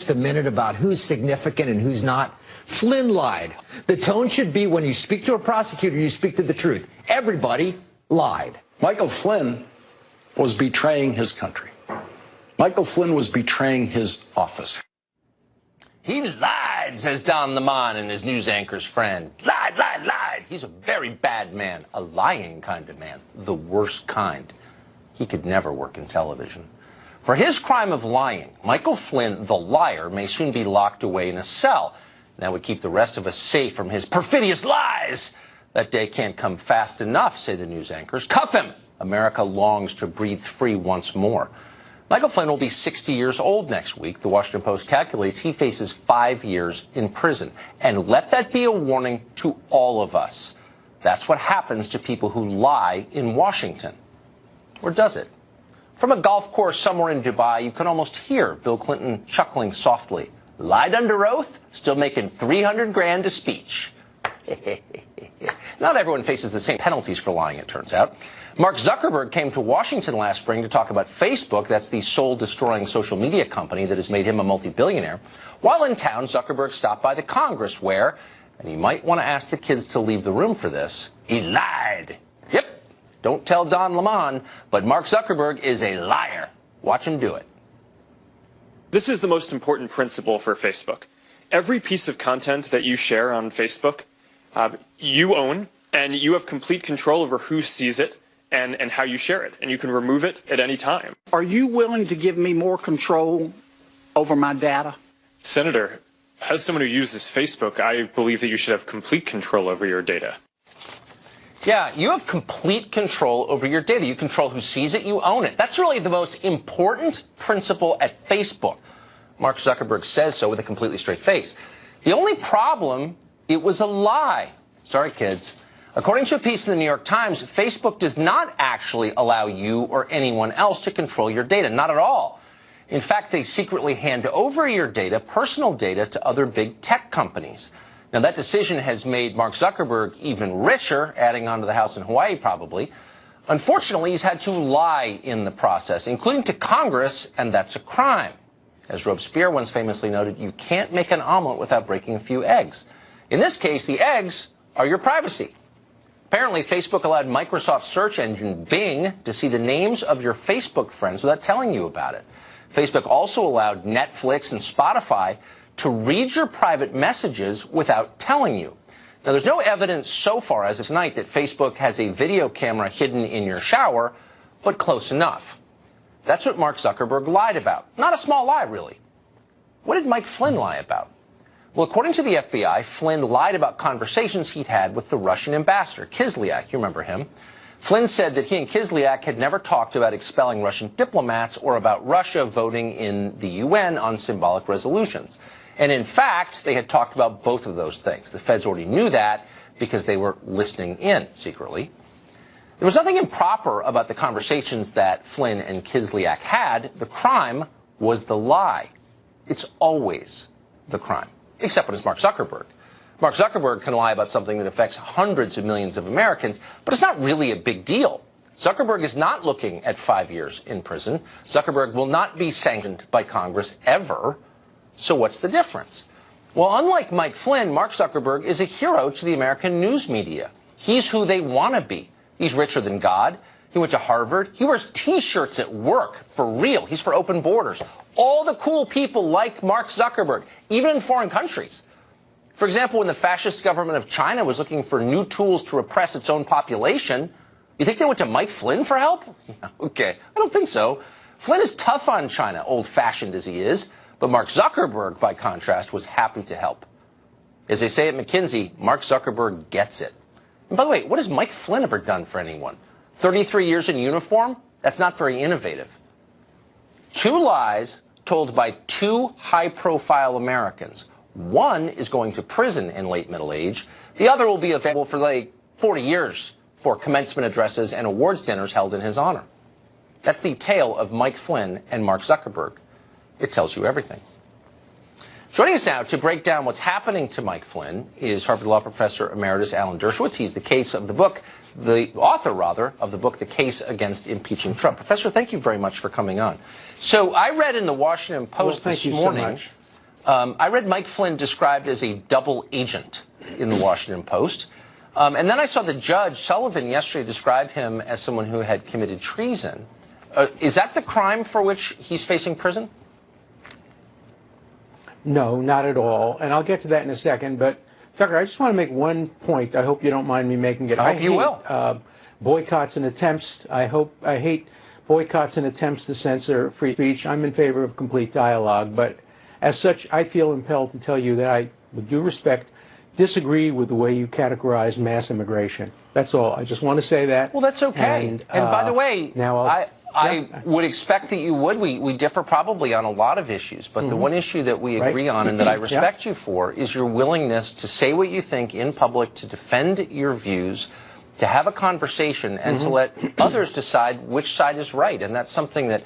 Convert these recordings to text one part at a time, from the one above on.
just a minute about who's significant and who's not. Flynn lied. The tone should be when you speak to a prosecutor, you speak to the truth. Everybody lied. Michael Flynn was betraying his country. Michael Flynn was betraying his office. He lied, says Don Lemon and his news anchor's friend. Lied, lied, lied. He's a very bad man, a lying kind of man, the worst kind. He could never work in television. For his crime of lying, Michael Flynn, the liar, may soon be locked away in a cell. That would keep the rest of us safe from his perfidious lies. That day can't come fast enough, say the news anchors. Cuff him. America longs to breathe free once more. Michael Flynn will be 60 years old next week. The Washington Post calculates he faces 5 years in prison. And let that be a warning to all of us. That's what happens to people who lie in Washington. Or does it? From a golf course somewhere in Dubai, you can almost hear Bill Clinton chuckling softly. Lied under oath, still making 300 grand a speech. Not everyone faces the same penalties for lying, it turns out. Mark Zuckerberg came to Washington last spring to talk about Facebook. That's the soul-destroying social media company that has made him a multi-billionaire. While in town, Zuckerberg stopped by the Congress where, and you might want to ask the kids to leave the room for this, he lied. Yep, don't tell Don Lemon, but Mark Zuckerberg is a liar. Watch him do it. This is the most important principle for Facebook. Every piece of content that you share on Facebook, you own, and you have complete control over who sees it and how you share it, and you can remove it at any time. Are you willing to give me more control over my data? Senator, as someone who uses Facebook, I believe that you should have complete control over your data. Yeah, you have complete control over your data. You control who sees it, you own it. That's really the most important principle at Facebook. Mark Zuckerberg says so with a completely straight face. The only problem, it was a lie. Sorry, kids. According to a piece in the New York Times, Facebook does not actually allow you or anyone else to control your data. Not at all. In fact, they secretly hand over your data, personal data, to other big tech companies. Now, that decision has made Mark Zuckerberg even richer, adding on to the house in Hawaii probably. Unfortunately, he's had to lie in the process, including to Congress, and that's a crime. As Robespierre once famously noted, you can't make an omelet without breaking a few eggs. In this case, the eggs are your privacy. Apparently, Facebook allowed Microsoft's search engine Bing to see the names of your Facebook friends without telling you about it. Facebook also allowed Netflix and Spotify to read your private messages without telling you. Now, there's no evidence so far as of tonight that Facebook has a video camera hidden in your shower, but close enough. That's what Mark Zuckerberg lied about. Not a small lie, really. What did Mike Flynn lie about? Well, according to the FBI, Flynn lied about conversations he'd had with the Russian ambassador, Kislyak. You remember him. Flynn said that he and Kislyak had never talked about expelling Russian diplomats or about Russia voting in the UN on symbolic resolutions. And in fact, they had talked about both of those things. The feds already knew that because they were listening in secretly. There was nothing improper about the conversations that Flynn and Kislyak had. The crime was the lie. It's always the crime, except when it's Mark Zuckerberg. Mark Zuckerberg can lie about something that affects hundreds of millions of Americans, but it's not really a big deal. Zuckerberg is not looking at 5 years in prison. Zuckerberg will not be sanctioned by Congress ever. So what's the difference? Well, unlike Mike Flynn, Mark Zuckerberg is a hero to the American news media. He's who they want to be. He's richer than God. He went to Harvard. He wears T-shirts at work, for real. He's for open borders. All the cool people like Mark Zuckerberg, even in foreign countries. For example, when the fascist government of China was looking for new tools to repress its own population, you think they went to Mike Flynn for help? Yeah, okay, I don't think so. Flynn is tough on China, old-fashioned as he is, but Mark Zuckerberg, by contrast, was happy to help. As they say at McKinsey, Mark Zuckerberg gets it. And by the way, what has Mike Flynn ever done for anyone? 33 years in uniform? That's not very innovative. 2 lies told by 2 high-profile Americans. One is going to prison in late middle age. The other will be available for like 40 years for commencement addresses and awards dinners held in his honor. That's the tale of Mike Flynn and Mark Zuckerberg. It tells you everything. Joining us now to break down what's happening to Mike Flynn is Harvard Law Professor Emeritus Alan Dershowitz. He's the author of the book, The Case Against Impeaching Trump. Professor, thank you very much for coming on. So I read in the Washington Post this morning I read Mike Flynn described as a double agent in the Washington Post. And then I saw the judge, Sullivan, yesterday describe him as someone who had committed treason. Is that the crime for which he's facing prison? No, not at all. And I'll get to that in a second. But, Tucker, I just want to make one point. I hope you don't mind me making it. I hope you will. Boycotts and attempts. I hate boycotts and attempts to censor free speech. I'm in favor of complete dialogue. But as such, I feel impelled to tell you that I, with due respect, disagree with the way you categorize mass immigration. That's all. I just want to say that. Well, that's okay. And by the way, now I would expect that you would. We differ probably on a lot of issues, but the one issue that we agree on and that I respect you for is your willingness to say what you think in public, to defend your views, to have a conversation, and to let others decide which side is right. And that's something that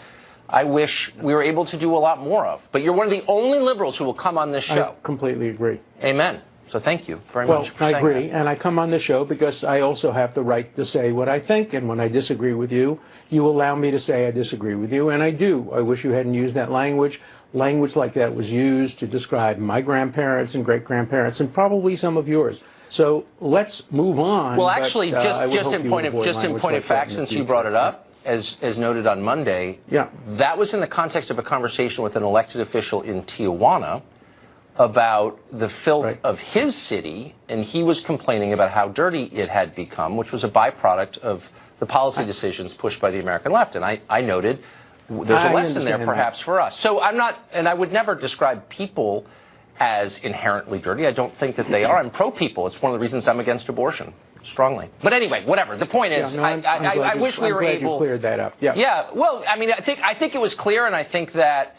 I wish we were able to do a lot more of. But you're one of the only liberals who will come on this show. I completely agree. Amen. So thank you very much for saying that. Well, I agree, and I come on the show because I also have the right to say what I think, and when I disagree with you, you allow me to say I disagree with you, and I do. I wish you hadn't used that language. Language like that was used to describe my grandparents and great-grandparents, and probably some of yours. So let's move on. Well, actually, just in point of fact, since you brought it up, as noted on Monday, that was in the context of a conversation with an elected official in Tijuana about the filth of his city, and he was complaining about how dirty it had become, which was a byproduct of the policy decisions pushed by the American left. And I noted there's a lesson there perhaps for us. So I'm not, and I would never describe people as inherently dirty. I don't think that they are. I'm pro-people. It's one of the reasons I'm against abortion. Strongly. But anyway, whatever. The point is, I wish we were able. You cleared that up. Yeah. Well, I mean, I think it was clear, and I think that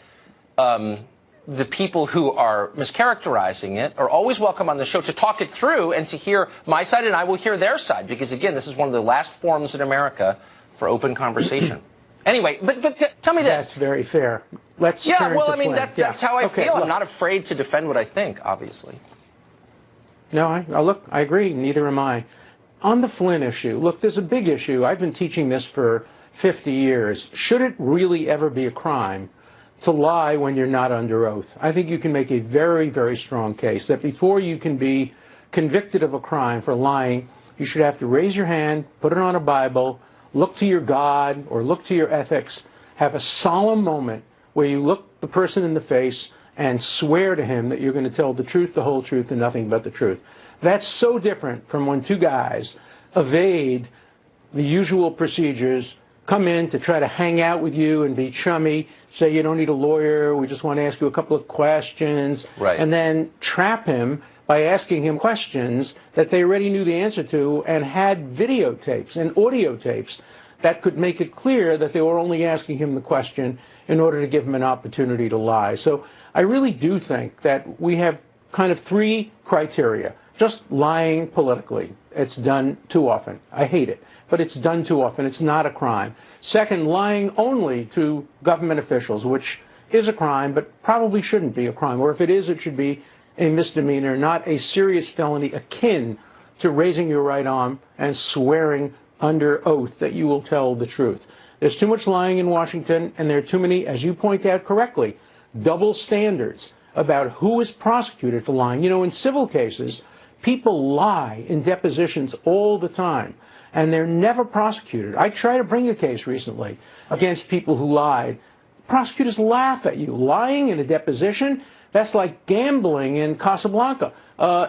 the people who are mischaracterizing it are always welcome on the show to talk it through and to hear my side, and I will hear their side, because again, this is one of the last forums in America for open conversation. Anyway, but tell me this. That's very fair. Let's turn well, to I mean, Flynn. that's how I feel. Look. I'm not afraid to defend what I think, obviously. No, look, I agree. Neither am I. On the Flynn issue, look, there's a big issue. I've been teaching this for 50 years. Should it really ever be a crime to lie when you're not under oath? I think you can make a very, very strong case that before you can be convicted of a crime for lying, you should have to raise your hand, put it on a Bible, look to your God or look to your ethics, have a solemn moment where you look the person in the face and swear to him that you're going to tell the truth, the whole truth, and nothing but the truth. That's so different from when two guys evade the usual procedures, come in to try to hang out with you and be chummy, say you don't need a lawyer, we just want to ask you a couple of questions, and then trap him by asking him questions that they already knew the answer to and had videotapes and audio tapes that could make it clear that they were only asking him the question in order to give him an opportunity to lie. So I really do think that we have kind of three criteria. Just lying politically. It's done too often. I hate it, but it's done too often. It's not a crime. Second, lying only to government officials, which is a crime, but probably shouldn't be a crime. Or if it is, it should be a misdemeanor, not a serious felony akin to raising your right arm and swearing under oath that you will tell the truth. There's too much lying in Washington, and there are too many, as you point out correctly, double standards about who is prosecuted for lying. You know, in civil cases, people lie in depositions all the time, and they're never prosecuted. I tried to bring a case recently against people who lied. Prosecutors laugh at you. Lying in a deposition, that's like gambling in Casablanca.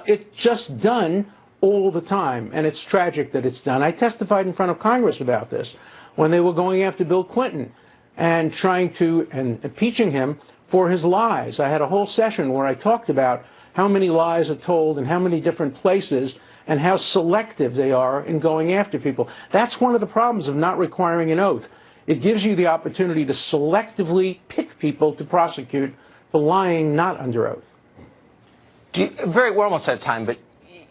It's just done all the time, and it's tragic that it's done. I testified in front of Congress about this when they were going after Bill Clinton and trying to, and impeaching him for his lies. I had a whole session where I talked about how many lies are told in how many different places and how selective they are in going after people. That's one of the problems of not requiring an oath. It gives you the opportunity to selectively pick people to prosecute for lying not under oath. We're almost out of time, but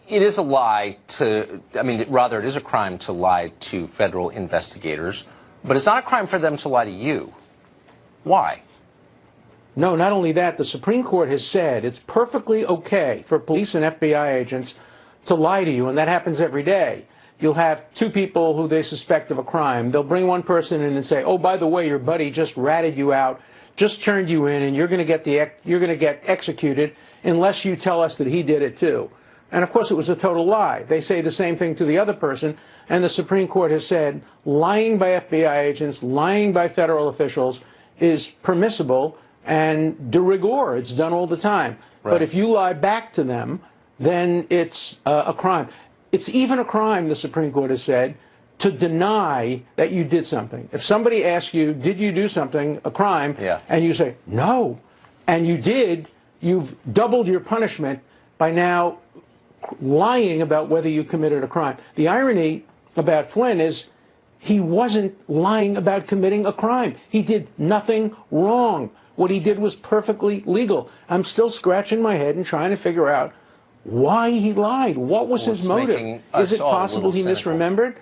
it is a lie to, I mean, rather it is a crime to lie to federal investigators, but it's not a crime for them to lie to you. Why? No, not only that, the Supreme Court has said it's perfectly okay for police and FBI agents to lie to you, and that happens every day. You'll have two people who they suspect of a crime. They'll bring one person in and say, oh, by the way, your buddy just ratted you out just turned you in, and you're going to get executed unless you tell us that he did it too. And of course, it was a total lie. They say the same thing to the other person, and the Supreme Court has said lying by FBI agents, lying by federal officials is permissible and de rigueur. It's done all the time. Right. But if you lie back to them, then it's a crime. It's even a crime, the Supreme Court has said, to deny that you did something. If somebody asks you, did you do something, a crime, and you say, no, and you did, you've doubled your punishment by now lying about whether you committed a crime. The irony about Flynn is he wasn't lying about committing a crime. He did nothing wrong. What he did was perfectly legal. I'm still scratching my head and trying to figure out why he lied. What was his motive? Is it possible he misremembered?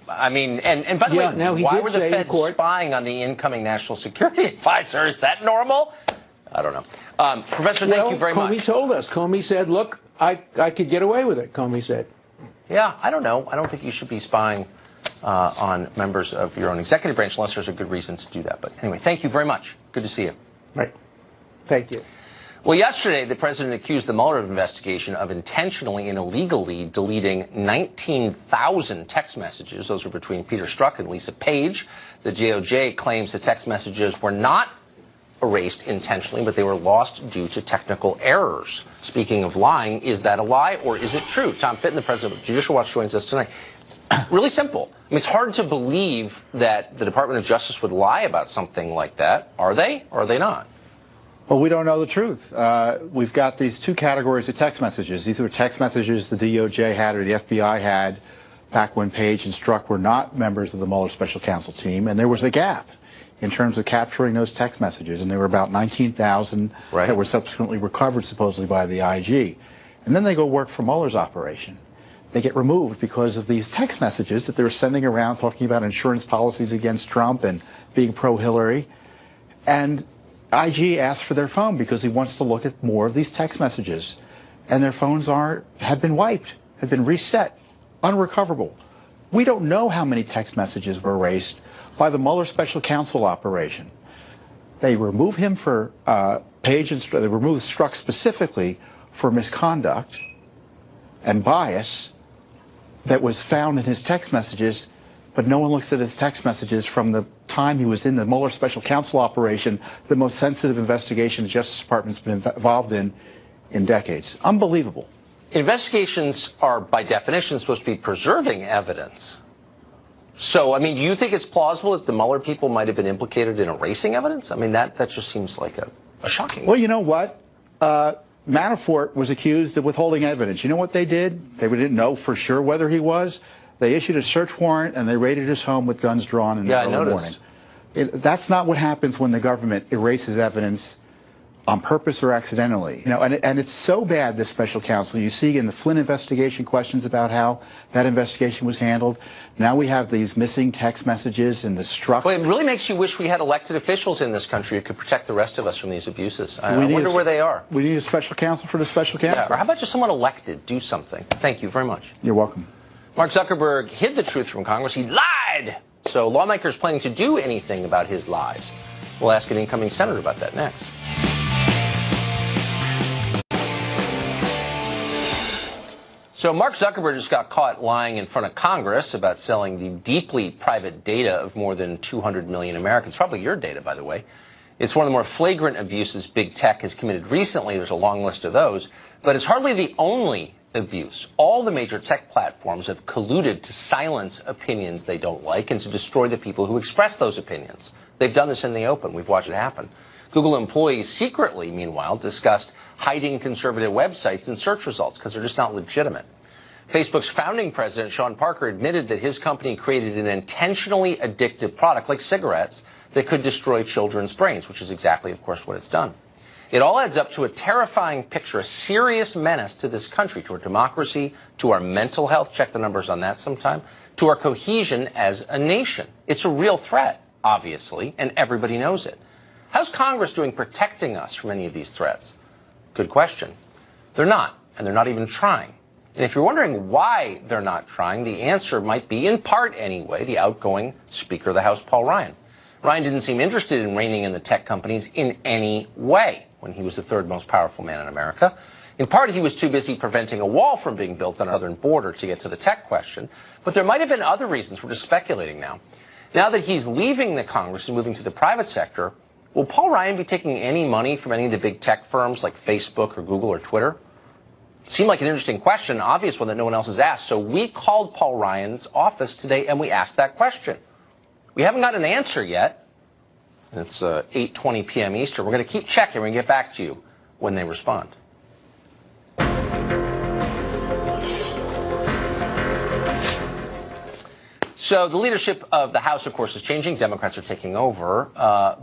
I mean, and by the way, now why were the Fed spying on the incoming national security advisor? Is that normal? I don't know. Professor, thank you very much. Comey told us. Comey said, look, I could get away with it, Comey said. Yeah, I don't know. I don't think you should be spying on members of your own executive branch unless there's a good reason to do that. But anyway, thank you very much. Good to see you. Right. Thank you. Well, yesterday, the president accused the Mueller investigation of intentionally and illegally deleting 19,000 text messages. Those were between Peter Strzok and Lisa Page. The DOJ claims the text messages were not erased intentionally, but they were lost due to technical errors. Speaking of lying, is that a lie or is it true? Tom Fitton, the president of Judicial Watch, joins us tonight. Really simple. I mean, it's hard to believe that the Department of Justice would lie about something like that. Are they or are they not? Well, we don't know the truth. We've got these two categories of text messages. These were text messages the DOJ had or the FBI had back when Page and Strzok were not members of the Mueller Special Counsel team, and there was a gap in terms of capturing those text messages, and there were about 19,000 that were subsequently recovered, supposedly, by the IG. And then they go work for Mueller's operation. They get removed because of these text messages that they were sending around talking about insurance policies against Trump and being pro-Hillary. And IG asked for their phone because he wants to look at more of these text messages. And their phones have been wiped, have been reset, unrecoverable. We don't know how many text messages were erased by the Mueller Special Counsel operation. They remove him for Page and they remove Strzok specifically for misconduct and bias that was found in his text messages, but no one looks at his text messages from the time he was in the Mueller Special Counsel operation, the most sensitive investigation the Justice Department's been involved in decades. Unbelievable. Investigations are, by definition, supposed to be preserving evidence. So, I mean, do you think it's plausible that the Mueller people might have been implicated in erasing evidence? I mean, that just seems like a shocking. Well, you know what? Manafort was accused of withholding evidence. You know what they did? They didn't know for sure whether he was. They issued a search warrant and they raided his home with guns drawn in the early morning. That's not what happens when the government erases evidence on purpose or accidentally. You know, and it's so bad, this special counsel. You see in the Flynn investigation questions about how that investigation was handled. Now we have these missing text messages and the Strzok. Well, it really makes you wish we had elected officials in this country who could protect the rest of us from these abuses. I wonder where they are. We need a special counsel for the special counsel. Yeah, or how about just someone elected? Do something. Thank you very much. You're welcome. Mark Zuckerberg hid the truth from Congress. He lied. So lawmakers planning to do anything about his lies. We'll ask an incoming senator about that next. So Mark Zuckerberg just got caught lying in front of Congress about selling the deeply private data of more than 200 million Americans. Probably your data, by the way. It's one of the more flagrant abuses big tech has committed recently. There's a long list of those. But it's hardly the only abuse. All the major tech platforms have colluded to silence opinions they don't like and to destroy the people who express those opinions. They've done this in the open. We've watched it happen. Google employees secretly, meanwhile, discussed hiding conservative websites in search results because they're just not legitimate. Facebook's founding president, Sean Parker, admitted that his company created an intentionally addictive product like cigarettes that could destroy children's brains, which is exactly, of course, what it's done. It all adds up to a terrifying picture, a serious menace to this country, to our democracy, to our mental health, check the numbers on that sometime, to our cohesion as a nation. It's a real threat, obviously, and everybody knows it. How's Congress doing protecting us from any of these threats? Good question. They're not, and they're not even trying. And if you're wondering why they're not trying, the answer might be, in part anyway, the outgoing Speaker of the House, Paul Ryan. Ryan didn't seem interested in reining in the tech companies in any way when he was the third most powerful man in America. In part, he was too busy preventing a wall from being built on our southern border to get to the tech question. But there might have been other reasons. We're just speculating now. Now that he's leaving the Congress and moving to the private sector, will Paul Ryan be taking any money from any of the big tech firms like Facebook or Google or Twitter? Seemed like an interesting question, an obvious one that no one else has asked. So we called Paul Ryan's office today and we asked that question. We haven't got an answer yet. It's 8:20 p.m. Eastern. We're going to keep checking. We're going to get back to you when they respond. So the leadership of the House, of course, is changing. Democrats are taking over,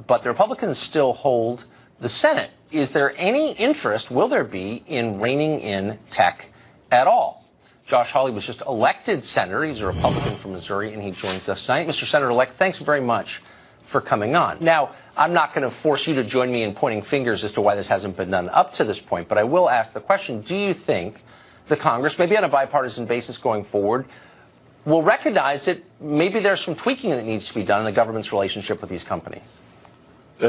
but the Republicans still hold the Senate. Is there any interest, will there be, in reining in tech at all? Josh Hawley was just elected senator. He's a Republican from Missouri, and he joins us tonight. Mr. Senator-elect, thanks very much for coming on. Now, I'm not going to force you to join me in pointing fingers as to why this hasn't been done up to this point, but I will ask the question, do you think the Congress, maybe on a bipartisan basis going forward, will recognize that maybe there's some tweaking that needs to be done in the government's relationship with these companies?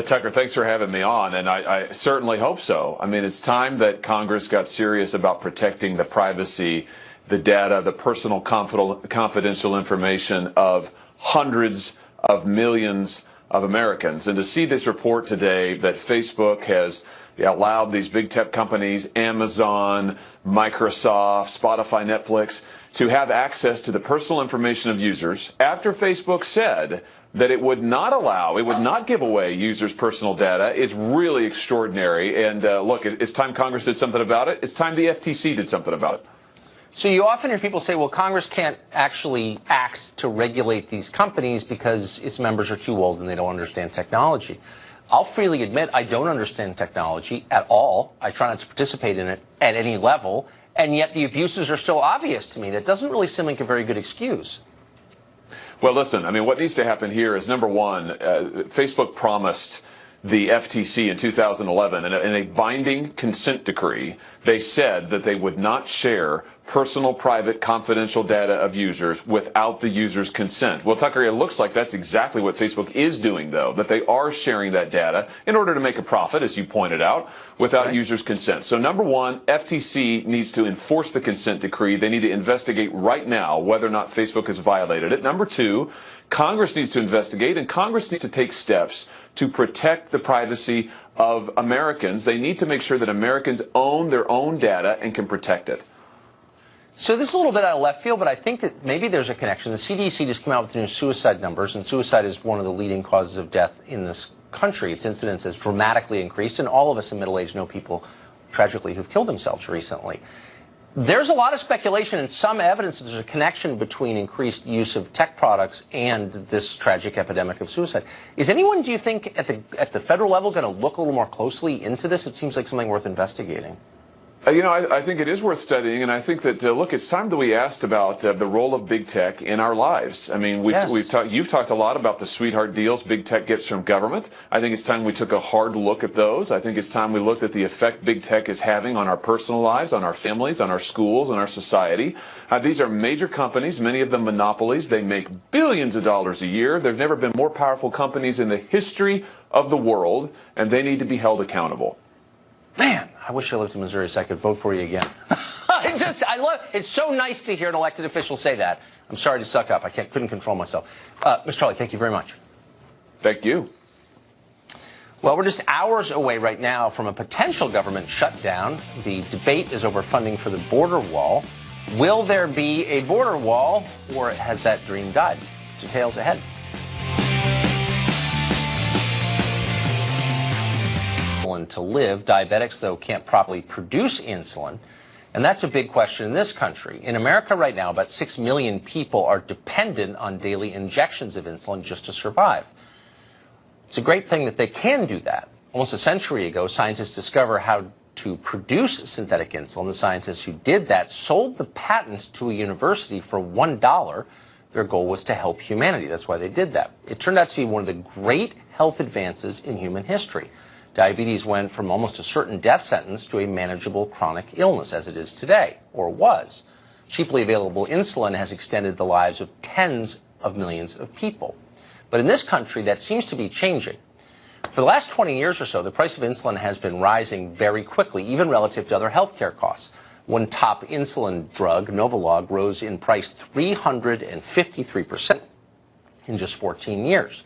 Tucker, thanks for having me on, and I certainly hope so. I mean, it's time that Congress got serious about protecting the privacy, the data, the personal confidential information of hundreds of millions of Americans. And to see this report today that Facebook has allowed these big tech companies, Amazon, Microsoft, Spotify, Netflix, to have access to the personal information of users after Facebook said that it would not give away users' personal data, is really extraordinary. And look, it's time Congress did something about it. It's time the FTC did something about it. So you often hear people say, well, Congress can't actually act to regulate these companies because its members are too old and they don't understand technology. I'll freely admit I don't understand technology at all. I try not to participate in it at any level, and yet the abuses are still obvious to me. That doesn't really seem like a very good excuse. Well, listen, I mean, what needs to happen here is, number one, Facebook promised the FTC in 2011 in a binding consent decree. They said that they would not share personal, private, confidential data of users without the user's consent. Well, Tucker, it looks like that's exactly what Facebook is doing, though, that they are sharing that data in order to make a profit, as you pointed out, without users' consent. So, number one, FTC needs to enforce the consent decree. They need to investigate right now whether or not Facebook has violated it. Number two, Congress needs to investigate, and Congress needs to take steps to protect the privacy of Americans. They need to make sure that Americans own their own data and can protect it. So this is a little bit out of left field, but I think that maybe there's a connection. The CDC just came out with new suicide numbers, and suicide is one of the leading causes of death in this country. Its incidence has dramatically increased, and all of us in middle age know people, tragically, who've killed themselves recently. There's a lot of speculation and some evidence that there's a connection between increased use of tech products and this tragic epidemic of suicide. Is anyone, do you think, at the federal level going to look a little more closely into this? It seems like something worth investigating. You know, I think it is worth studying, and I think that, look, it's time that we asked about the role of big tech in our lives. I mean, you've talked a lot about the sweetheart deals big tech gets from government. I think it's time we took a hard look at those. I think it's time we looked at the effect big tech is having on our personal lives, on our families, on our schools, on our society. These are major companies, many of them monopolies. They make billions of dollars a year. There have never been more powerful companies in the history of the world, and they need to be held accountable. Man, I wish I lived in Missouri so I could vote for you again. It's so nice to hear an elected official say that. I'm sorry to suck up. I couldn't control myself. Mr. Hawley, thank you very much. Thank you. Well, we're just hours away right now from a potential government shutdown. The debate is over funding for the border wall. Will there be a border wall, or has that dream died? Details ahead. To live. Diabetics, though, can't properly produce insulin, and that's a big question in this country. In America right now, about 6 million people are dependent on daily injections of insulin just to survive. It's a great thing that they can do that. Almost a century ago, scientists discovered how to produce synthetic insulin. The scientists who did that sold the patent to a university for $1. Their goal was to help humanity. That's why they did that. It turned out to be one of the great health advances in human history. Diabetes went from almost a certain death sentence to a manageable chronic illness, as it is today, or was. Cheaply available insulin has extended the lives of tens of millions of people. But in this country, that seems to be changing. For the last 20 years or so, the price of insulin has been rising very quickly, even relative to other healthcare costs. One top insulin drug, Novolog, rose in price 353% in just 14 years.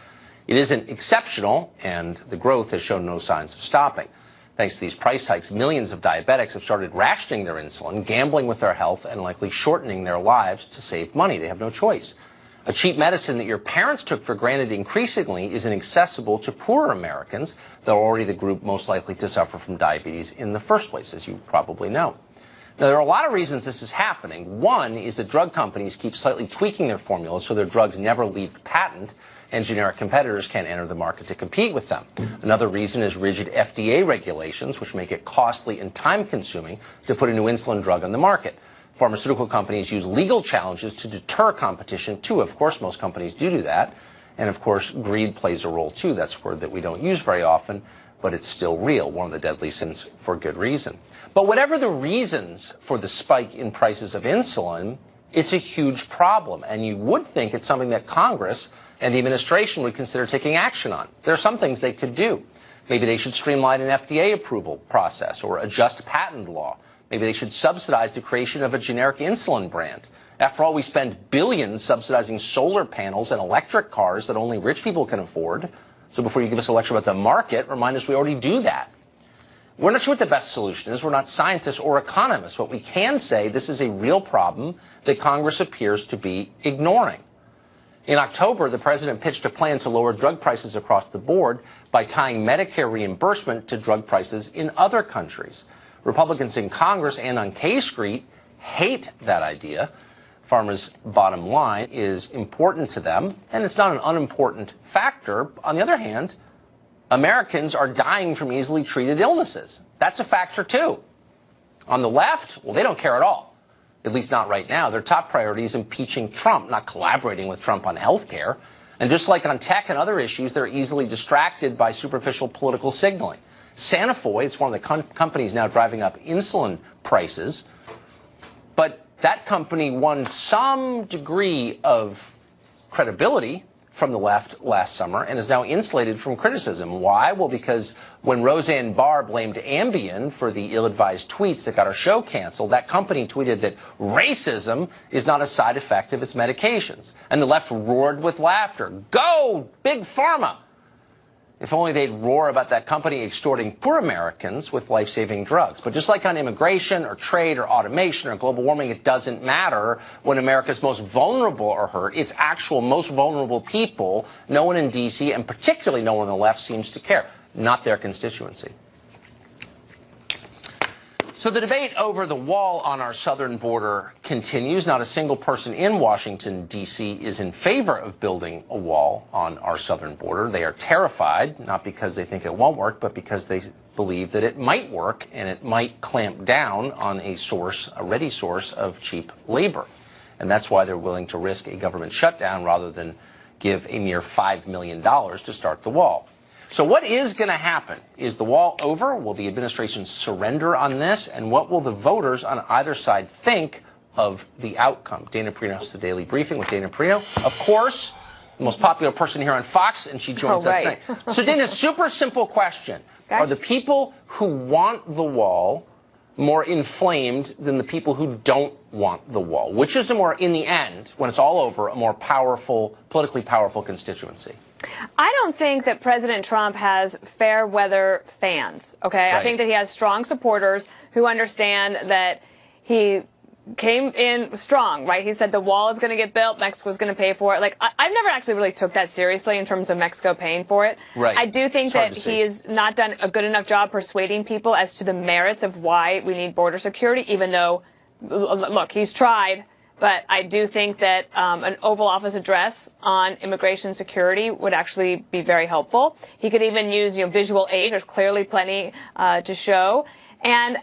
It isn't exceptional, and the growth has shown no signs of stopping. Thanks to these price hikes, millions of diabetics have started rationing their insulin, gambling with their health, and likely shortening their lives to save money. They have no choice. A cheap medicine that your parents took for granted increasingly is inaccessible to poorer Americans. They're already the group most likely to suffer from diabetes in the first place, as you probably know. Now, there are a lot of reasons this is happening. One is that drug companies keep slightly tweaking their formulas so their drugs never leave the patent, and generic competitors can't enter the market to compete with them. Another reason is rigid FDA regulations, which make it costly and time-consuming to put a new insulin drug on the market. Pharmaceutical companies use legal challenges to deter competition, too. Of course, most companies do that. And, of course, greed plays a role, too. That's a word that we don't use very often, but it's still real, one of the deadly sins for good reason. But whatever the reasons for the spike in prices of insulin, it's a huge problem. And you would think it's something that Congress and the administration would consider taking action on. There are some things they could do. Maybe they should streamline an FDA approval process or adjust patent law. Maybe they should subsidize the creation of a generic insulin brand. After all, we spend billions subsidizing solar panels and electric cars that only rich people can afford. So before you give us a lecture about the market, remind us we already do that. We're not sure what the best solution is. We're not scientists or economists. But we can say this is a real problem that Congress appears to be ignoring. In October, the president pitched a plan to lower drug prices across the board by tying Medicare reimbursement to drug prices in other countries. Republicans in Congress and on K Street hate that idea. Pharma's bottom line is important to them, and it's not an unimportant factor. On the other hand, Americans are dying from easily treated illnesses. That's a factor, too. On the left, well, they don't care at all, at least not right now. Their top priority is impeaching Trump, not collaborating with Trump on health care. And just like on tech and other issues, they're easily distracted by superficial political signaling. Sanofi, it's one of the companies now driving up insulin prices, but that company won some degree of credibility from the left last summer and is now insulated from criticism. Why? Well, because when Roseanne Barr blamed Ambien for the ill-advised tweets that got her show canceled, that company tweeted that racism is not a side effect of its medications. And the left roared with laughter. Go, Big Pharma! If only they'd roar about that company extorting poor Americans with life-saving drugs. But just like on immigration or trade or automation or global warming, it doesn't matter when America's most vulnerable are hurt. It's actual most vulnerable people. No one in D.C. and particularly no one on the left seems to care. Not their constituency. So the debate over the wall on our southern border continues. Not a single person in Washington, D.C. is in favor of building a wall on our southern border. They are terrified, not because they think it won't work, but because they believe that it might work and it might clamp down on a ready source of cheap labor. And that's why they're willing to risk a government shutdown rather than give a mere $5 million to start the wall. So what is going to happen? Is the wall over? Will the administration surrender on this? And what will the voters on either side think of the outcome? Dana Perino hosts the Daily Briefing with Dana Perino. Of course, the most popular person here on Fox, and she joins us tonight. So Dana, super simple question. Okay. Are the people who want the wall more inflamed than the people who don't want the wall? Which is a more, in the end, when it's all over, a more powerful, politically powerful constituency? I don't think that President Trump has fair weather fans, okay? Right. I think that he has strong supporters who understand that he came in strong, right? He said the wall is going to get built, Mexico's going to pay for it. Like, I've never actually really took that seriously in terms of Mexico paying for it. Right. I do think that he has not done a good enough job persuading people as to the merits of why we need border security, even though, look, he's tried. But I do think that an Oval Office address on immigration security would actually be very helpful. He could even use, visual aids. There's clearly plenty to show. And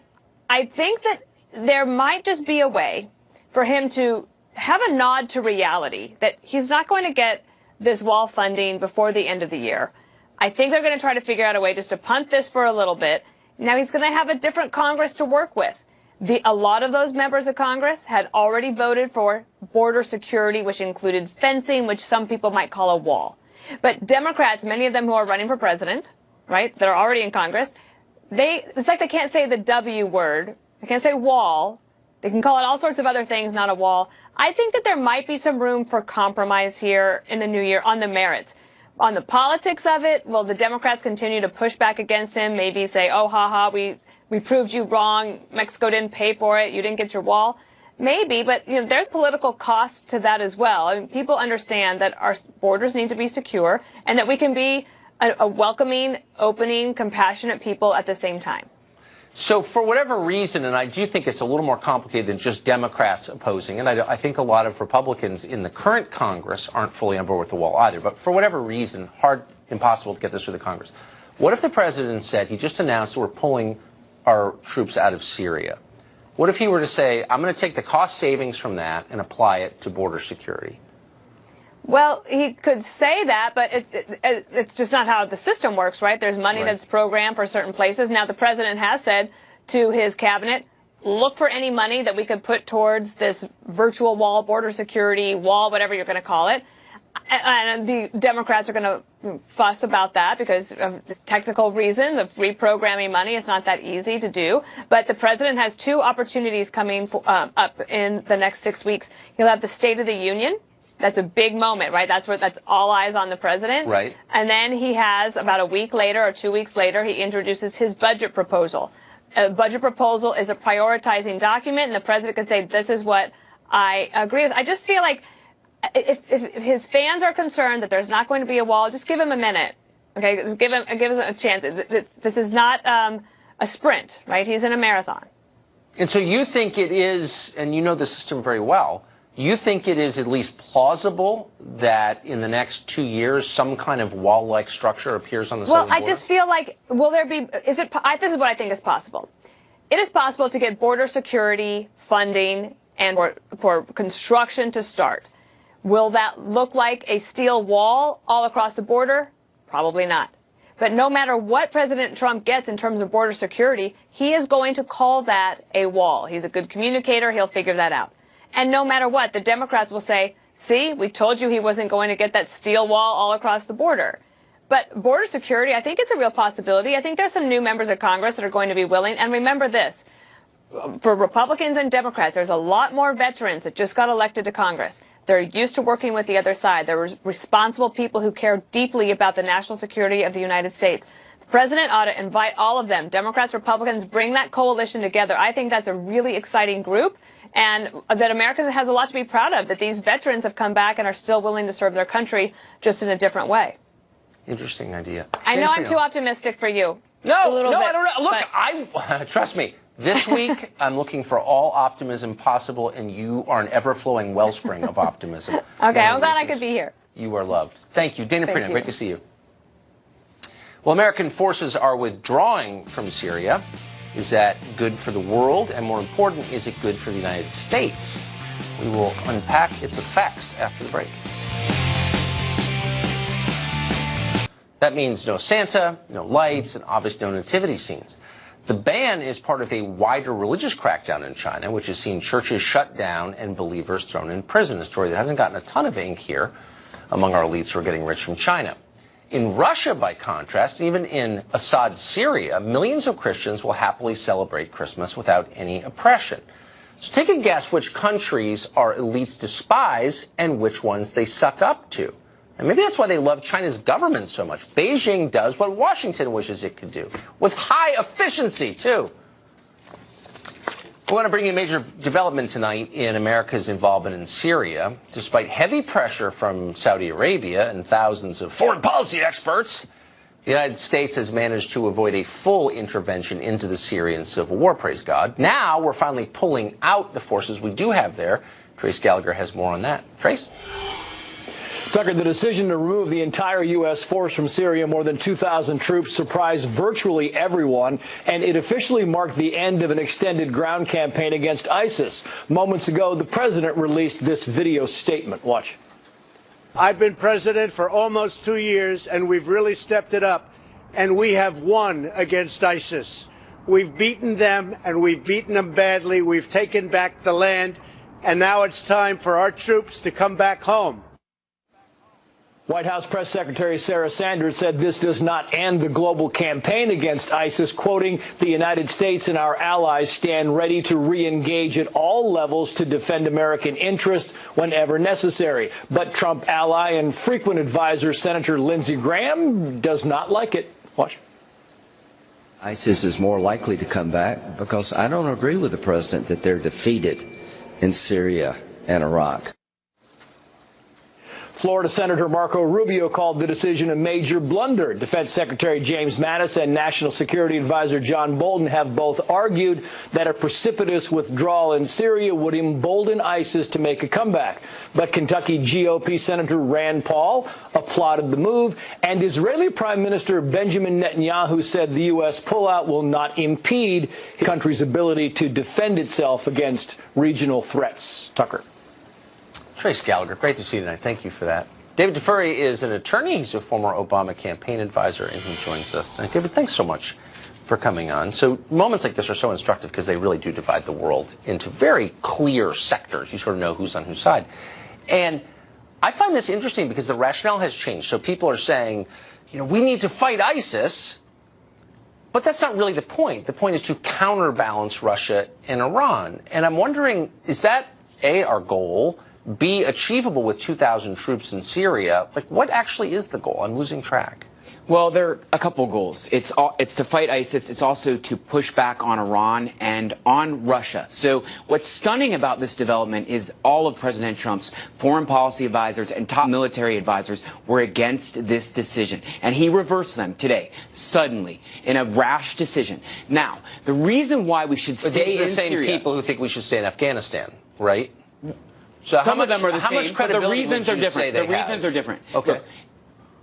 I think that there might just be a way for him to have a nod to reality, that he's not going to get this wall funding before the end of the year. I think they're going to try to figure out a way just to punt this for a little bit. Now he's going to have a different Congress to work with. A lot of those members of Congress had already voted for border security, which included fencing, which some people might call a wall. But Democrats, many of them who are running for president, right, that are already in Congress, it's like they can't say the W word. They can't say wall. They can call it all sorts of other things, not a wall. I think that there might be some room for compromise here in the new year on the merits. On the politics of it, will the Democrats continue to push back against him, maybe say, oh, we proved you wrong, Mexico didn't pay for it, you didn't get your wall? Maybe, but there's political costs to that as well. I mean, people understand that our borders need to be secure and that we can be a welcoming, opening, compassionate people at the same time. So for whatever reason, and I do think it's a little more complicated than just Democrats opposing, and I think a lot of Republicans in the current Congress aren't fully on board with the wall either, but for whatever reason, impossible to get this through the Congress. What if the president said, he just announced we're pulling our troops out of Syria? What if he were to say, I'm going to take the cost savings from that and apply it to border security? Well, he could say that, but it's just not how the system works, right? There's money that's programmed for certain places. Now, the president has said to his cabinet, look for any money that we could put towards this virtual wall, border security wall, whatever you're going to call it. And the Democrats are going to fuss about that because of technical reasons of reprogramming money. It's not that easy to do. But the president has two opportunities coming up in the next 6 weeks. He'll have the State of the Union. That's a big moment, right? That's all eyes on the president. Right. And then he has, about a week later or 2 weeks later, he introduces his budget proposal. A budget proposal is a prioritizing document, and the president can say, this is what I agree with. I just feel like if his fans are concerned that there's not going to be a wall, just give him a minute. Okay, just give us a chance. This is not a sprint, right? He's in a marathon. And so you think it is, and you know the system very well, you think it is at least plausible that in the next 2 years some kind of wall-like structure appears on the southern border? Well, I just feel like, will there be, this is what I think is possible. It is possible to get border security funding and for construction to start. Will that look like a steel wall all across the border? Probably not. But no matter what President Trump gets in terms of border security, he is going to call that a wall. He's a good communicator. He'll figure that out. And no matter what, the Democrats will say, see, we told you he wasn't going to get that steel wall all across the border. But border security, I think it's a real possibility. I think there's some new members of Congress that are going to be willing. And remember this, for Republicans and Democrats, there's a lot more veterans that just got elected to Congress. They're used to working with the other side. They're responsible people who care deeply about the national security of the United States. The president ought to invite all of them, Democrats, Republicans, bring that coalition together. I think that's a really exciting group, and that America has a lot to be proud of, that these veterans have come back and are still willing to serve their country just in a different way. Interesting idea. I know I'm too optimistic for you. No, I don't know. Look, trust me. This week, I'm looking for all optimism possible, and you are an ever-flowing wellspring of optimism. Okay, I'm glad I could be here. You are loved. Thank you. Dana Perino, great to see you. Well, American forces are withdrawing from Syria. Is that good for the world? And more important, is it good for the United States? We will unpack its effects after the break. That means no Santa, no lights, and obviously no nativity scenes. The ban is part of a wider religious crackdown in China, which has seen churches shut down and believers thrown in prison, a story that hasn't gotten a ton of ink here among our elites who are getting rich from China. In Russia, by contrast, even in Assad's Syria, millions of Christians will happily celebrate Christmas without any oppression. So take a guess which countries our elites despise and which ones they suck up to. And maybe that's why they love China's government so much. Beijing does what Washington wishes it could do, with high efficiency, too. We want to bring you a major development tonight in America's involvement in Syria. Despite heavy pressure from Saudi Arabia and thousands of foreign policy experts, the United States has managed to avoid a full intervention into the Syrian civil war, praise God. Now we're finally pulling out the forces we do have there. Trace Gallagher has more on that. Trace? Tucker, the decision to remove the entire U.S. force from Syria, more than 2,000 troops, surprised virtually everyone, and it officially marked the end of an extended ground campaign against ISIS. Moments ago, the president released this video statement. Watch. I've been president for almost 2 years, and we've really stepped it up, and we have won against ISIS. We've beaten them, and we've beaten them badly. We've taken back the land, and now it's time for our troops to come back home. White House Press Secretary Sarah Sanders said this does not end the global campaign against ISIS, quoting, "The United States and our allies stand ready to re-engage at all levels to defend American interests whenever necessary." But Trump ally and frequent advisor Senator Lindsey Graham does not like it. Watch. ISIS is more likely to come back because I don't agree with the president that they're defeated in Syria and Iraq. Florida Senator Marco Rubio called the decision a major blunder. Defense Secretary James Mattis and National Security Advisor John Bolton have both argued that a precipitous withdrawal in Syria would embolden ISIS to make a comeback. But Kentucky GOP Senator Rand Paul applauded the move, and Israeli Prime Minister Benjamin Netanyahu said the U.S. pullout will not impede the country's ability to defend itself against regional threats. Tucker. Trace Gallagher, great to see you tonight. Thank you for that. David DeFurry is an attorney. He's a former Obama campaign advisor, and he joins us tonight. David, thanks so much for coming on. So moments like this are so instructive because they really do divide the world into very clear sectors. You sort of know who's on whose side. And I find this interesting because the rationale has changed. So people are saying, you know, we need to fight ISIS, but that's not really the point. The point is to counterbalance Russia and Iran. And I'm wondering, is that, A, our goal, B, achievable with 2,000 troops in Syria? Like, what actually is the goal? I'm losing track. Well, there are a couple goals. It's to fight ISIS. It's also to push back on Iran and on Russia. So what's stunning about this development is all of President Trump's foreign policy advisors and top military advisors were against this decision. And he reversed them today, suddenly, in a rash decision. Now, the reason why we should stay in Syria... These are the same people who think we should stay in Afghanistan, right? So some of them are the same, but the reasons are different. The reasons are different. Okay. Look,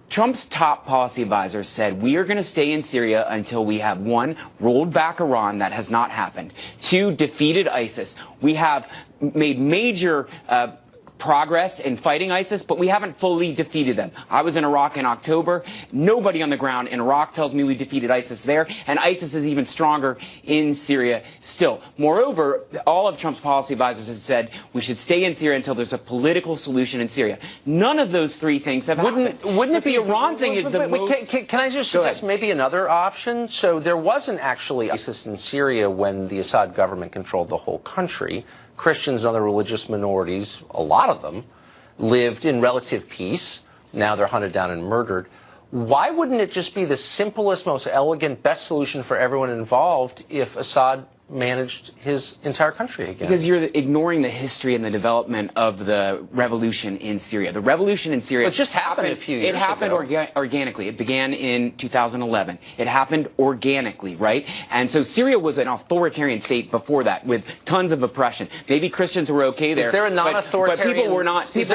Trump's top policy advisors said, we are going to stay in Syria until we have, 1, rolled back Iran. That has not happened. 2, defeated ISIS. We have made major progress in fighting ISIS, but we haven't fully defeated them. I was in Iraq in October. Nobody on the ground in Iraq tells me we defeated ISIS there, and ISIS is even stronger in Syria still. Moreover, all of Trump's policy advisors have said we should stay in Syria until there's a political solution in Syria. None of those 3 things have happened. Wouldn't it be the Iran thing is the most... Can I just suggest maybe another option? So there wasn't actually ISIS in Syria when the Assad government controlled the whole country. Christians and other religious minorities, a lot of them, lived in relative peace. Now they're hunted down and murdered. Why wouldn't it just be the simplest, most elegant, best solution for everyone involved if Assad managed his entire country again? Because you're ignoring the history and the development of the revolution in Syria. The revolution in Syria... It just happened a few years ago. It happened organically. It began in 2011. It happened organically, right? And so Syria was an authoritarian state before that with tons of oppression. Maybe Christians were okay there. Is there a non-authoritarian... But people were not... Is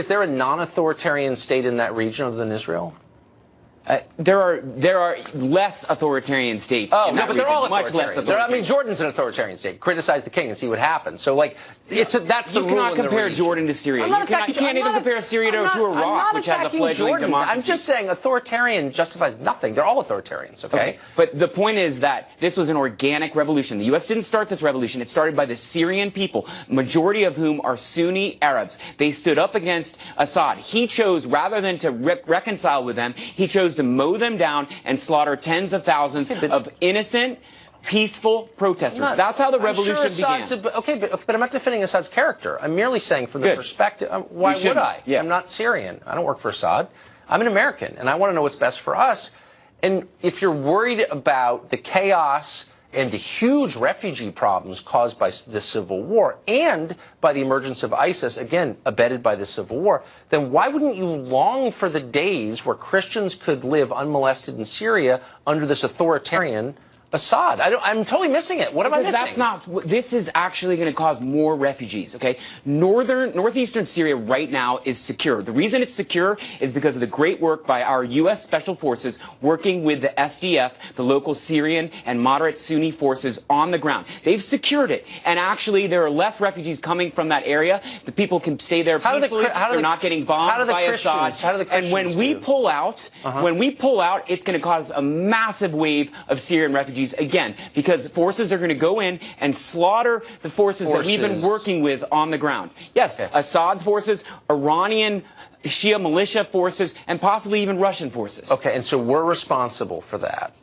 there a non-authoritarian state in that region other than Israel? There are less authoritarian states. Oh, in no, that but they're region, all much less authoritarian. I mean, Jordan's an authoritarian state. Criticize the king and see what happens. So, like, that's the rule in the region. You cannot compare Jordan to Syria. You can't even compare Syria to Iraq, which has a fledgling democracy. I'm just saying authoritarian justifies nothing. They're all authoritarians, okay? But the point is that this was an organic revolution. The U.S. didn't start this revolution. It started by the Syrian people, majority of whom are Sunni Arabs. They stood up against Assad. He chose, rather than to reconcile with them, he chose to mow them down and slaughter tens of thousands of innocent, peaceful protesters. That's how the revolution began. Okay, but I'm not defending Assad's character. I'm merely saying from the perspective, why would I? Yeah. I'm not Syrian. I don't work for Assad. I'm an American, and I want to know what's best for us. And if you're worried about the chaos and the huge refugee problems caused by the civil war and by the emergence of ISIS, again, abetted by the civil war, then why wouldn't you long for the days where Christians could live unmolested in Syria under this authoritarian Assad? I'm totally missing it. What am I missing? This is actually going to cause more refugees, okay? Northeastern Syria right now is secure. The reason it's secure is because of the great work by our U.S. Special Forces working with the SDF, the local Syrian and moderate Sunni forces on the ground. They've secured it. And actually, there are less refugees coming from that area. The people can stay there peacefully. They're not getting bombed by Assad. And when we pull out, it's going to cause a massive wave of Syrian refugees refugees again, because forces are going to go in and slaughter the forces that we've been working with on the ground. Yes, Assad's forces, Iranian Shia militia forces, and possibly even Russian forces. Okay, and so we're responsible for that.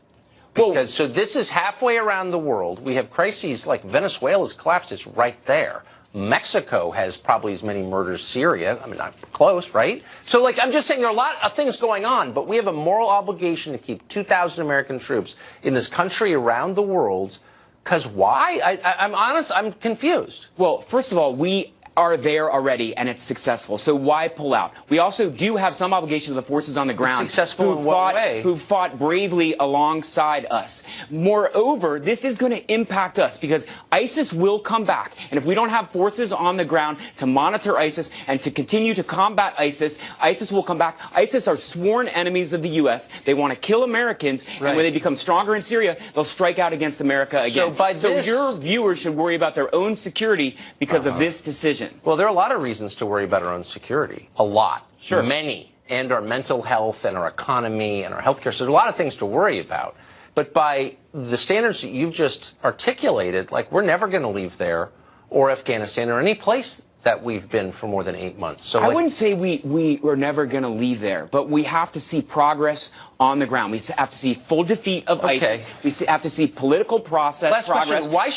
Because, so this is halfway around the world. We have crises like Venezuela's collapsed. It's right there. Mexico has probably as many murders as Syria. I mean, not close, right? So, like, I'm just saying there are a lot of things going on, but we have a moral obligation to keep 2,000 American troops in this country around the world. Because why? I'm honest, I'm confused. Well, first of all, we are there already, and it's successful. So why pull out? We also do have some obligation to the forces on the ground. Successful in what way? Who fought bravely alongside us. Moreover, this is going to impact us because ISIS will come back. And if we don't have forces on the ground to monitor ISIS and to continue to combat ISIS, ISIS will come back. ISIS are sworn enemies of the U.S. They want to kill Americans. Right. And when they become stronger in Syria, they'll strike out against America again. So your viewers should worry about their own security because of this decision. Well, there are a lot of reasons to worry about our own security. A lot. Sure. Many. And our mental health and our economy and our health care. So there's a lot of things to worry about. But by the standards that you've just articulated, like, we're never going to leave there or Afghanistan or any place that we've been for more than 8 months. So I wouldn't say we were never going to leave there, but we have to see progress on the ground. We have to see full defeat of ISIS. We have to see political progress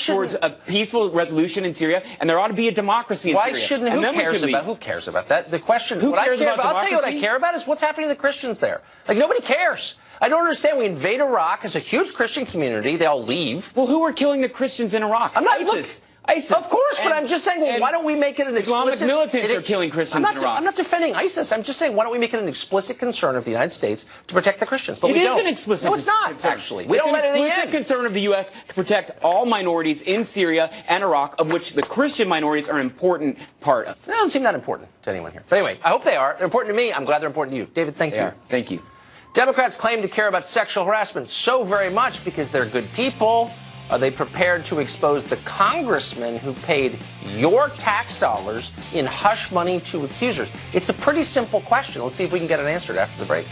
towards a peaceful resolution in Syria, and there ought to be a democracy in Syria. Who cares about that? The question, I'll tell you what I care about is what's happening to the Christians there. Like, nobody cares. I don't understand. We invade Iraq as a huge Christian community. They all leave. Well, who are killing the Christians in Iraq? I'm not ISIS. Of course, but I'm just saying, well, why don't we make it an explicit... Islamic militants are killing Christians in Iraq. I'm not defending ISIS. I'm just saying, why don't we make it an explicit concern of the United States to protect the Christians? But it is an explicit concern. No, it's not, actually. We don't let it in. It's an explicit concern of the U.S. to protect all minorities in Syria and Iraq, of which the Christian minorities are an important part of. They don't seem that important to anyone here. But anyway, I hope they are. They're important to me. I'm glad they're important to you. David, thank you. Thank you. Democrats claim to care about sexual harassment so very much because they're good people. Are they prepared to expose the congressman who paid your tax dollars in hush money to accusers? It's a pretty simple question. Let's see if we can get it answered after the break.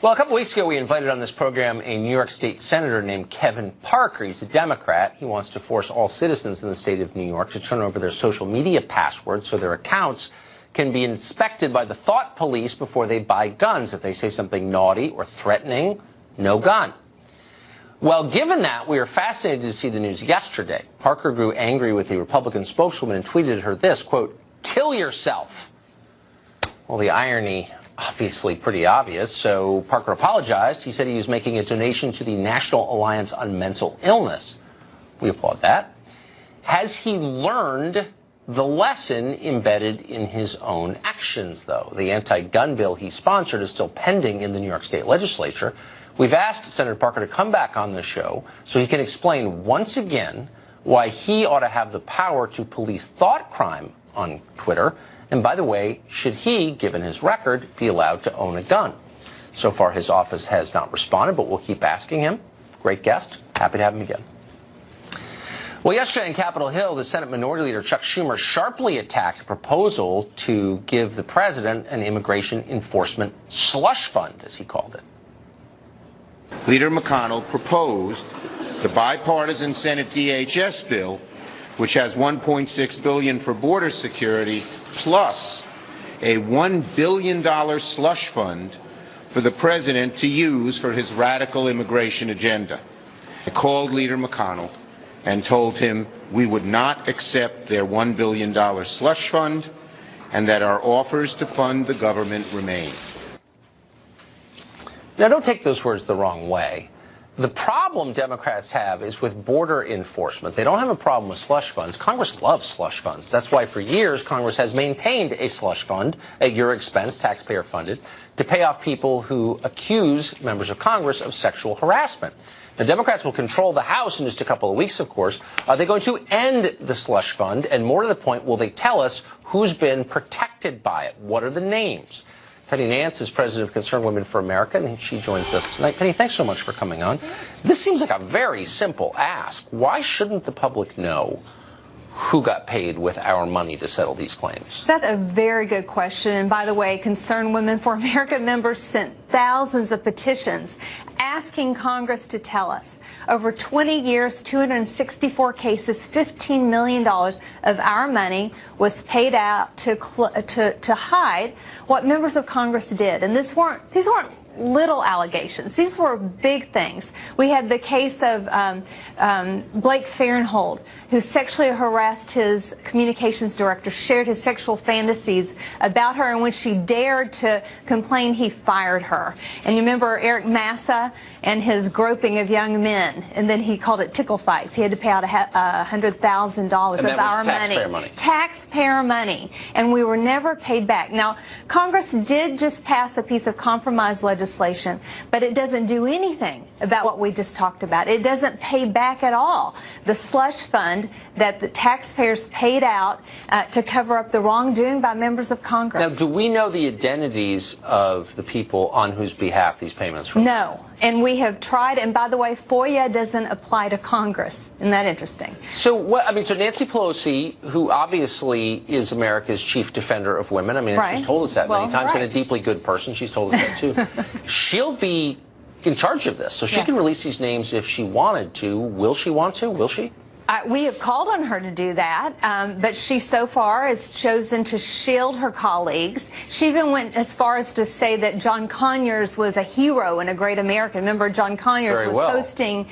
Well, a couple weeks ago, we invited on this program a New York State Senator named Kevin Parker. He's a Democrat. He wants to force all citizens in the state of New York to turn over their social media passwords so their accounts can be inspected by the thought police before they buy guns. If they say something naughty or threatening, no gun. Well, given that, we were fascinated to see the news yesterday. Parker grew angry with the Republican spokeswoman and tweeted at her this, quote, "Kill yourself." Well, the irony, obviously pretty obvious, so Parker apologized. He said he was making a donation to the National Alliance on Mental Illness. We applaud that. Has he learned the lesson embedded in his own actions, though? The anti-gun bill he sponsored is still pending in the New York State legislature. We've asked Senator Parker to come back on the show so he can explain once again why he ought to have the power to police thought crime on Twitter. And by the way, should he, given his record, be allowed to own a gun? So far, his office has not responded, but we'll keep asking him. Great guest. Happy to have him again. Well, yesterday in Capitol Hill, the Senate Minority Leader Chuck Schumer sharply attacked a proposal to give the president an immigration enforcement slush fund, as he called it. Leader McConnell proposed the bipartisan Senate DHS bill, which has $1.6 billion for border security, plus a $1 billion slush fund for the president to use for his radical immigration agenda. I called Leader McConnell and told him we would not accept their $1 billion slush fund and that our offers to fund the government remain. Now, don't take those words the wrong way. The problem Democrats have is with border enforcement. They don't have a problem with slush funds. Congress loves slush funds. That's why for years Congress has maintained a slush fund at your expense, taxpayer funded, to pay off people who accuse members of Congress of sexual harassment. Now, Democrats will control the House in just a couple of weeks, of course. Are they going to end the slush fund? And more to the point, will they tell us who's been protected by it? What are the names? Penny Nance is president of Concerned Women for America, and she joins us tonight. Penny, thanks so much for coming on. This seems like a very simple ask. Why shouldn't the public know who got paid with our money to settle these claims? That's a very good question. And by the way, Concerned Women for America members sent thousands of petitions asking Congress to tell us. Over 20 years, 264 cases, $15 million of our money was paid out to hide what members of Congress did. And these weren't little allegations. These were big things. We had the case of Blake Farnhold, who sexually harassed his communications director, shared his sexual fantasies about her, and when she dared to complain, he fired her. And you remember Eric Massa and his groping of young men, and then he called it tickle fights. He had to pay out $100,000 of our money. Taxpayer money. And we were never paid back. Now, Congress did just pass a piece of compromise legislation, but it doesn't do anything about what we just talked about. It doesn't pay back at all the slush fund that the taxpayers paid out to cover up the wrongdoing by members of Congress. Now, do we know the identities of the people on whose behalf these payments were? No. And we have tried, and by the way, FOIA doesn't apply to Congress. Isn't that interesting? So what? I mean, so Nancy Pelosi, who obviously is America's chief defender of women, I mean, Right. she's told us that many times, right. and a deeply good person, she's told us that too. She'll be in charge of this, so she can release these names if she wanted to. Will she want to? Will she? We have called on her to do that, but she so far has chosen to shield her colleagues. She even went as far as to say that John Conyers was a hero and a great American. Remember, John Conyers was hosting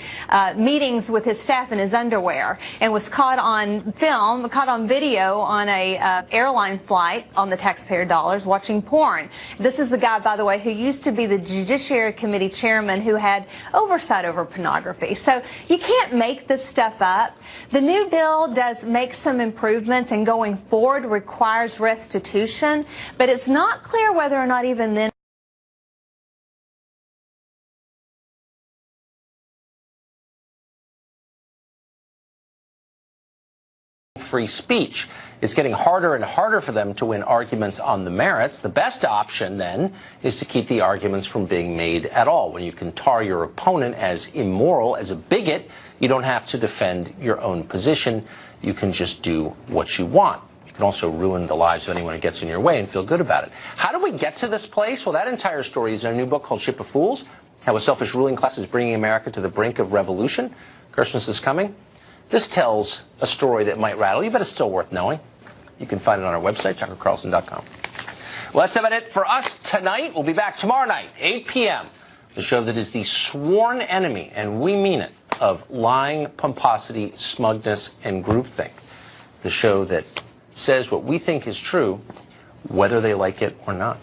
meetings with his staff in his underwear and was caught on film, caught on video on a airline flight on the taxpayer dollars watching porn. This is the guy, by the way, who used to be the Judiciary Committee chairman who had oversight over pornography. So you can't make this stuff up. The new bill does make some improvements and going forward requires restitution, but it's not clear whether or not even then free speech. It's getting harder and harder for them to win arguments on the merits. The best option, then, is to keep the arguments from being made at all. When you can tar your opponent as immoral, as a bigot, you don't have to defend your own position. You can just do what you want. You can also ruin the lives of anyone who gets in your way and feel good about it. How do we get to this place? Well, that entire story is in a new book called Ship of Fools, How a Selfish Ruling Class is Bringing America to the Brink of Revolution. Christmas is coming. This tells a story that might rattle you, but it's still worth knowing. You can find it on our website, tuckercarlson.com. Well, that's about it for us tonight. We'll be back tomorrow night, 8 p.m., the show that is the sworn enemy, and we mean it, of lying, pomposity, smugness, and groupthink. The show that says what we think is true, whether they like it or not.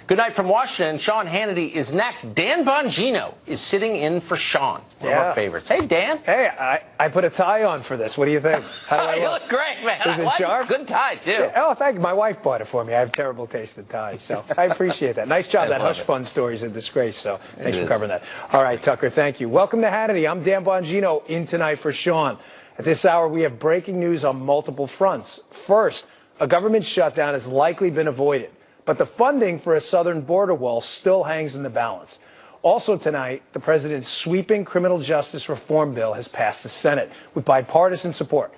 Good night from Washington. Sean Hannity is next. Dan Bongino is sitting in for Sean, one of our favorites. Hey, Dan. Hey, I put a tie on for this. What do you think? How do I You look great, man. Is it sharp? Good tie, too. Yeah. Oh, thank you. My wife bought it for me. I have terrible taste in ties, so I appreciate that. Nice job. That Hush Fund story is a disgrace, so thanks for covering that. All right, Tucker, thank you. Welcome to Hannity. I'm Dan Bongino, in tonight for Sean. At this hour, we have breaking news on multiple fronts. First, a government shutdown has likely been avoided, but the funding for a southern border wall still hangs in the balance. Also tonight, the president's sweeping criminal justice reform bill has passed the Senate with bipartisan support.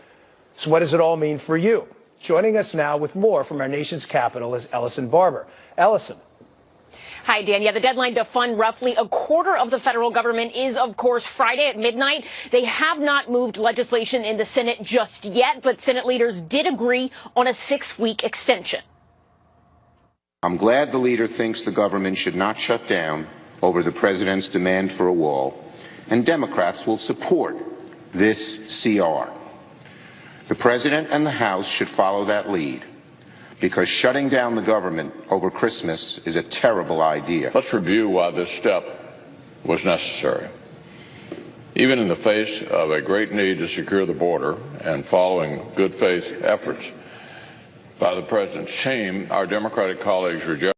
So what does it all mean for you? Joining us now with more from our nation's capital is Ellison Barber. Ellison. Hi, Dan. Yeah, the deadline to fund roughly a quarter of the federal government is, of course, Friday at midnight. They have not moved legislation in the Senate just yet, but Senate leaders did agree on a 6-week extension. I'm glad the leader thinks the government should not shut down over the president's demand for a wall, and Democrats will support this CR. The president and the House should follow that lead, because shutting down the government over Christmas is a terrible idea. Let's review why this step was necessary. Even in the face of a great need to secure the border and following good faith efforts by the president's team, our Democratic colleagues rejected